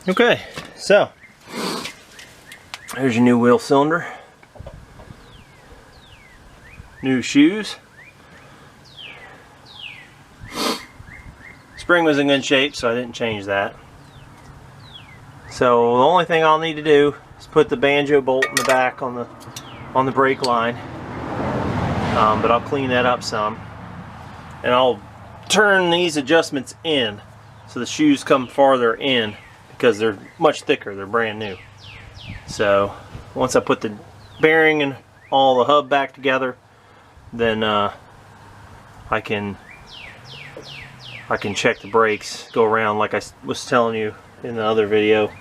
Okay, so there's your new wheel cylinder, new shoes. Spring was in good shape, so I didn't change that. So the only thing I'll need to do is put the banjo bolt in the back on the brake line, but I'll clean that up some, and I'll turn these adjustments in so the shoes come farther in because they're much thicker. They're brand new. So once I put the bearing and all the hub back together, then I can check the brakes, go around like I was telling you in the other video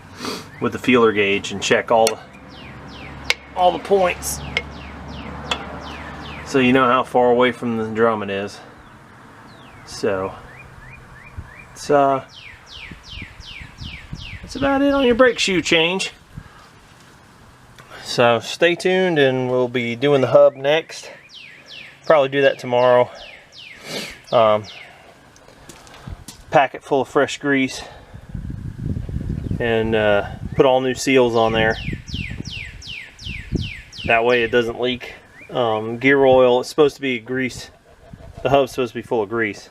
with the feeler gauge, and check all the points, so you know how far away from the drum it is. So that's about it on your brake shoe change. So stay tuned, and we'll be doing the hub next. Probably do that tomorrow. Pack it full of fresh grease and put all new seals on there. That way it doesn't leak. Gear oil, it's supposed to be grease. The hub's supposed to be full of grease,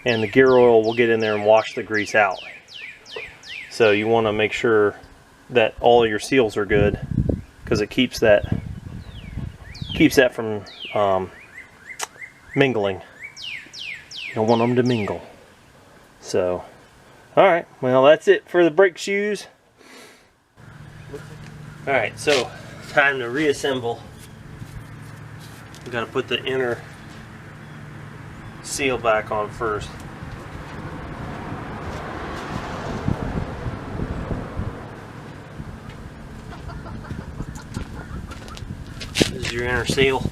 and the gear oil will get in there and wash the grease out. So you want to make sure that all your seals are good, because it keeps that from mingling. You don't want them to mingle. So, alright, well, that's it for the brake shoes. Alright, so time to reassemble. We got to put the inner seal back on first. This is your inner seal.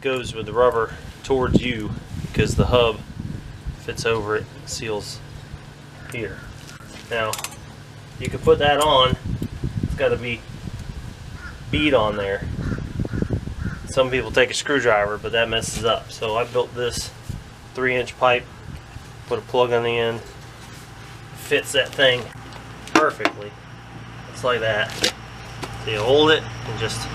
Goes with the rubber towards you because the hub fits over it, seals here. Now you can put that on. It's got to be bead on there. Some people take a screwdriver, but that messes up. So I built this 3-inch pipe, put a plug on the end, fits that thing perfectly. It's like that. So you hold it and just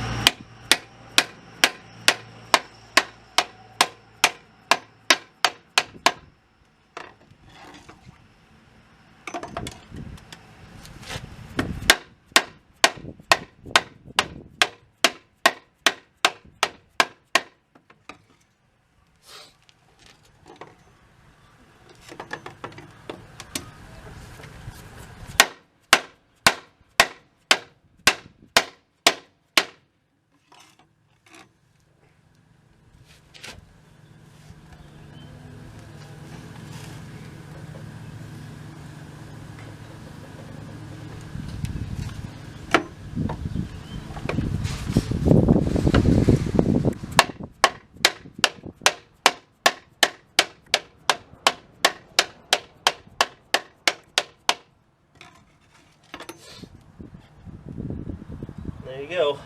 there you go.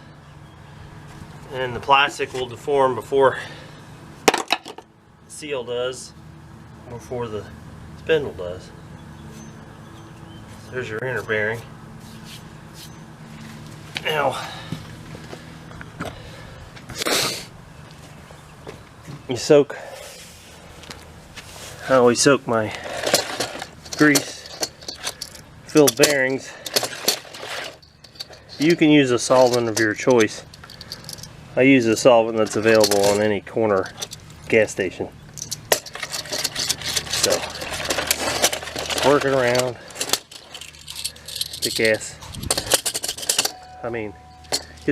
And the plastic will deform before the seal does, before the spindle does. There's your inner bearing. Now, you soak, I always soak my grease filled bearings. You can use a solvent of your choice. I use a solvent that's available on any corner gas station. So, work it around. Get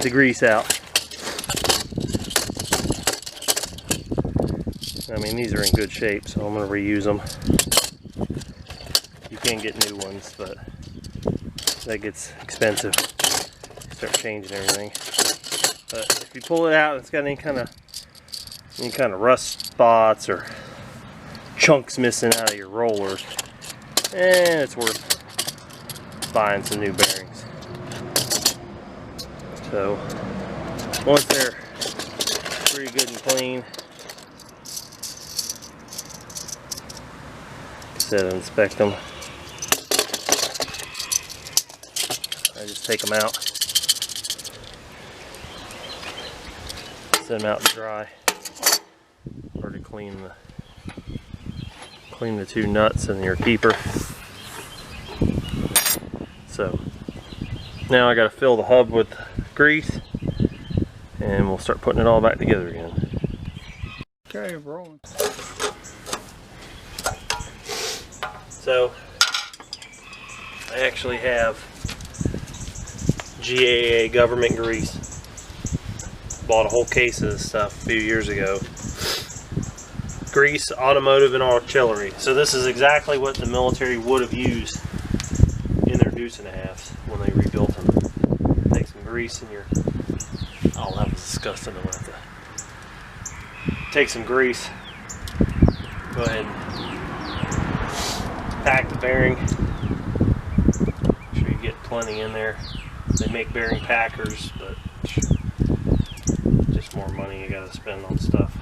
the grease out. These are in good shape, so I'm going to reuse them. You can get new ones, but that gets expensive. Start changing everything. But if you pull it out, it's got any kind of rust spots or chunks missing out of your rollers, and it's worth buying some new bearings. So once they're pretty good and clean, said, inspect them. I just take them out, set them out to dry, or to clean the two nuts in your keeper. So now I got to fill the hub with grease, and we'll start putting it all back together again. Okay, rolling. So I actually have GAA government grease. Bought a whole case of this stuff a few years ago. Grease, automotive, and artillery. So this is exactly what the military would have used in their deuce and a halves when they rebuilt them. Take some grease in your... Oh, that was disgusting. I'm gonna have to take some grease. Go ahead and pack the bearing. Make sure you get plenty in there. They make bearing packers, but just more money you gotta spend on stuff.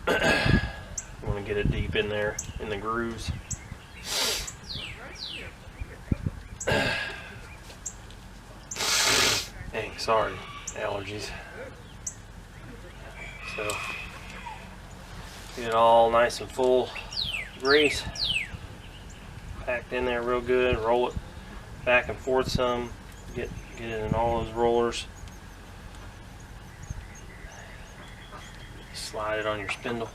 You want to get it deep in there in the grooves. Hey, sorry, allergies. So get it all nice and full grease, packed in there real good. Roll it back and forth some. Get it in all those rollers. Slide it on your spindle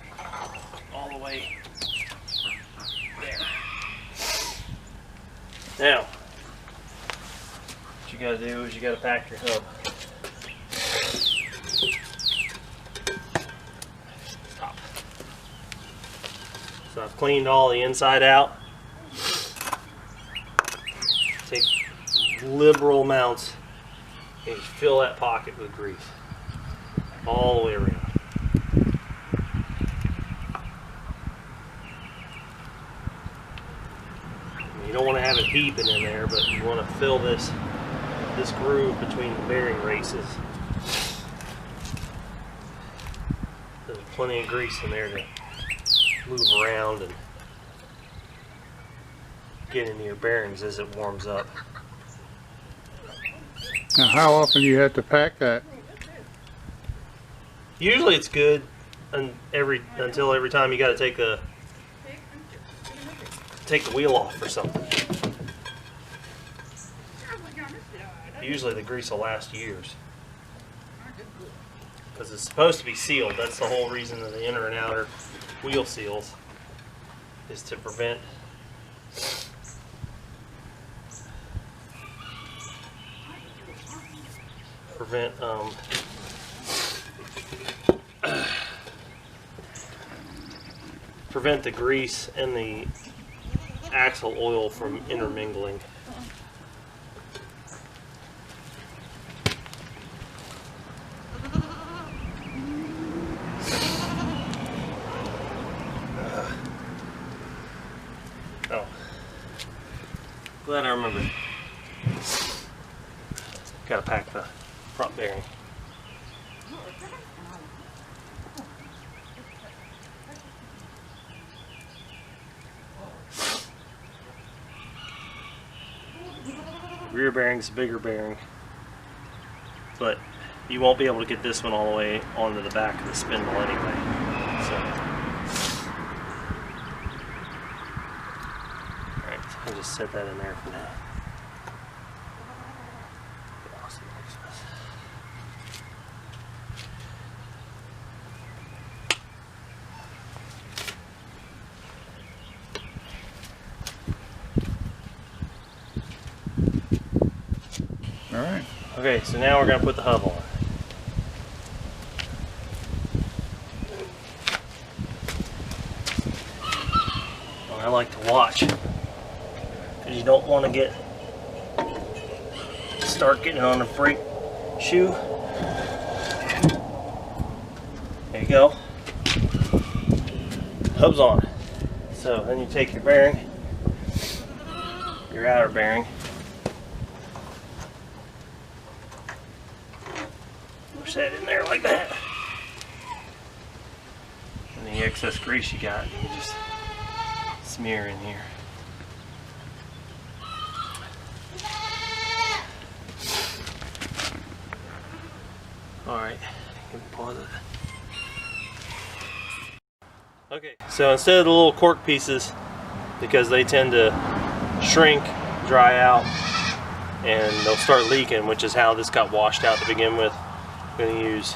all the way there. Now, what you gotta do is you gotta pack your hub. Stop. So I've cleaned all the inside out. Take liberal amounts and just fill that pocket with grease all the way around. You don't want to have it heaping in there, but you want to fill this groove between the bearing races. There's plenty of grease in there to move around and get into your bearings as it warms up. Now, how often do you have to pack that? Usually it's good until every time you got to take the wheel off or something. Usually the grease will last years because it's supposed to be sealed. That's the whole reason of the inner and outer wheel seals, is to prevent the grease and the axle oil from intermingling. Oh, glad I remembered. Gotta pack the front bearing. Rear bearing's a bigger bearing, but you won't be able to get this one all the way onto the back of the spindle anyway. So, alright, so I'll just set that in there for now. Alright. Okay, so now we're going to put the hub on. Well, I like to watch, because you don't want to start getting on a brake shoe. There you go. Hub's on. So then you take your bearing, your outer bearing, push that in there like that. And the excess grease you got, you just smear in here. Alright, you can pause it. Okay, so instead of the little cork pieces, because they tend to shrink, dry out, and they'll start leaking, which is how this got washed out to begin with, I'm going to use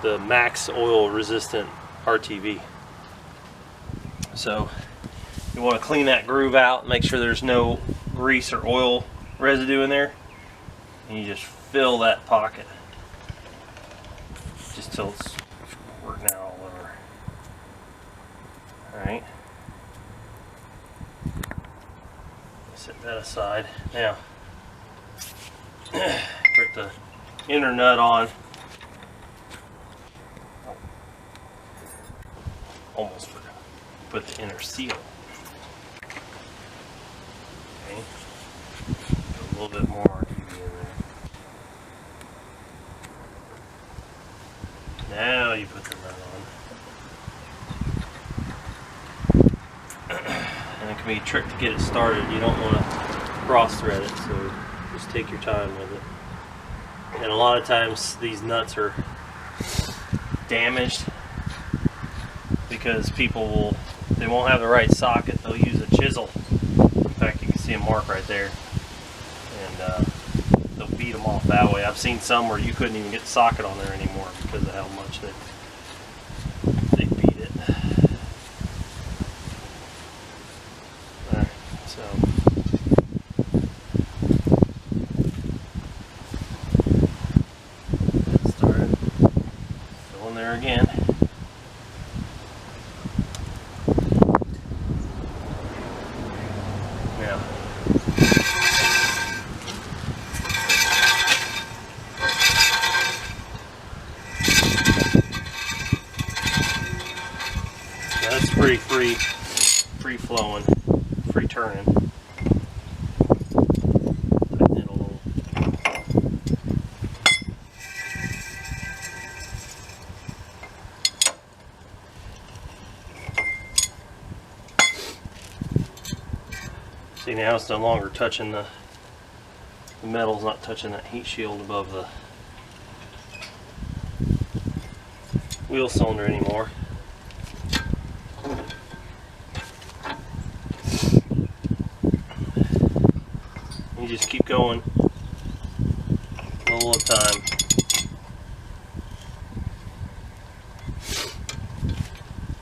the max oil resistant RTV. So you want to clean that groove out, make sure there's no grease or oil residue in there, and you just fill that pocket just till it's working out all over. Alright, set that aside. Now put the inner nut on. Almost forgot. Put the inner seal. Okay. Put a little bit more RTV in there. Now you put the nut on. And it can be a trick to get it started. You don't want to cross thread it, so just take your time with it. And a lot of times these nuts are damaged because they won't have the right socket. They'll use a chisel. In fact, you can see a mark right there, and they'll beat them off that way. I've seen some where you couldn't even get the socket on there anymore because of how much they beat it. Alright, so get started. Fill in there again. That's pretty free flowing, free turning. Tighten it a little. See, now it's no longer touching the metal's not touching that heat shield above the wheel cylinder anymore. You just keep going a little at a time.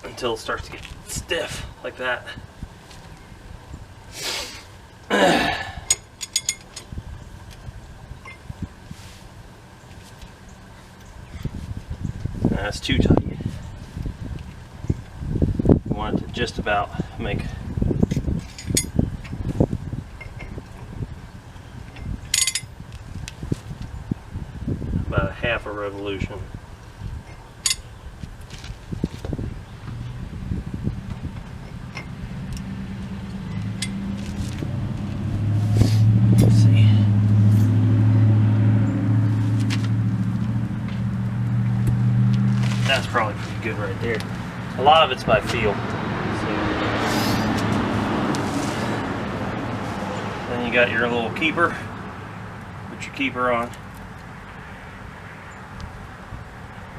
Until it starts to get stiff like that. That's too tight. You want it to just about make about a half a revolution. Let's see. That's probably pretty good right there. A lot of it's by feel. Then you got your little keeper. Put your keeper on.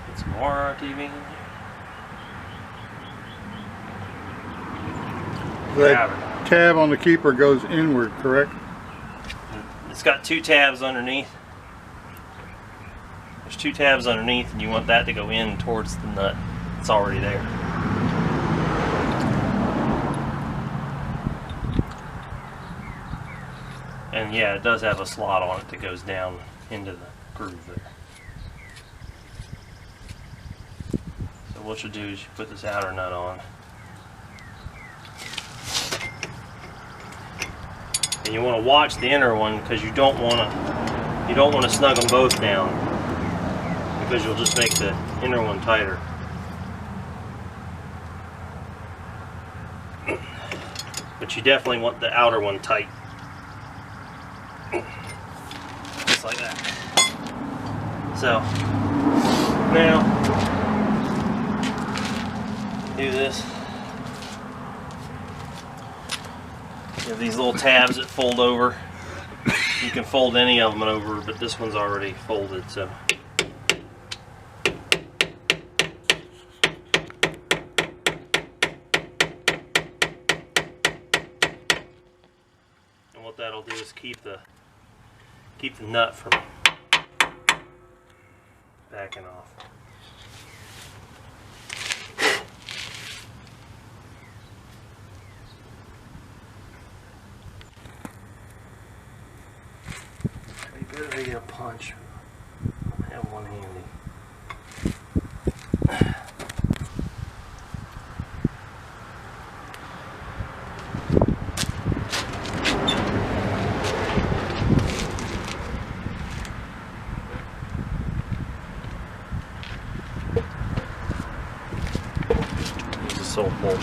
Get some more RTV in there. That tab on the keeper goes inward, correct? It's got two tabs underneath. There's two tabs underneath, and you want that to go in towards the nut. It's already there. And yeah, it does have a slot on it that goes down into the groove there. So what you'll do is you put this outer nut on. And you want to watch the inner one because you don't want to snug them both down, because you'll just make the inner one tighter. But you definitely want the outer one tight. Just like that. So now do this. You have these little tabs that fold over. You can fold any of them over, but this one's already folded, so. And what that'll do is keep the nut from backing off. Better to get a punch. I have one handy. Use a sole bolt.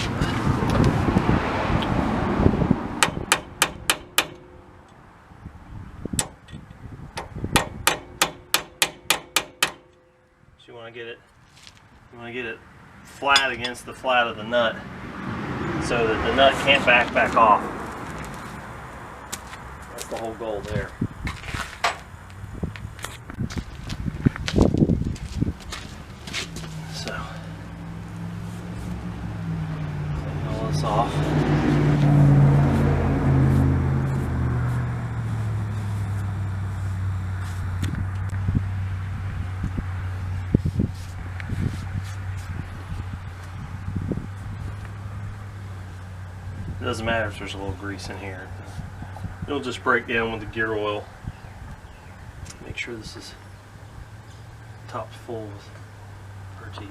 You want to get it flat against the flat of the nut so that the nut can't back off. That's the whole goal there. So clean all this off. It doesn't matter if there's a little grease in here. It'll just break down with the gear oil. Make sure this is topped full with RTV.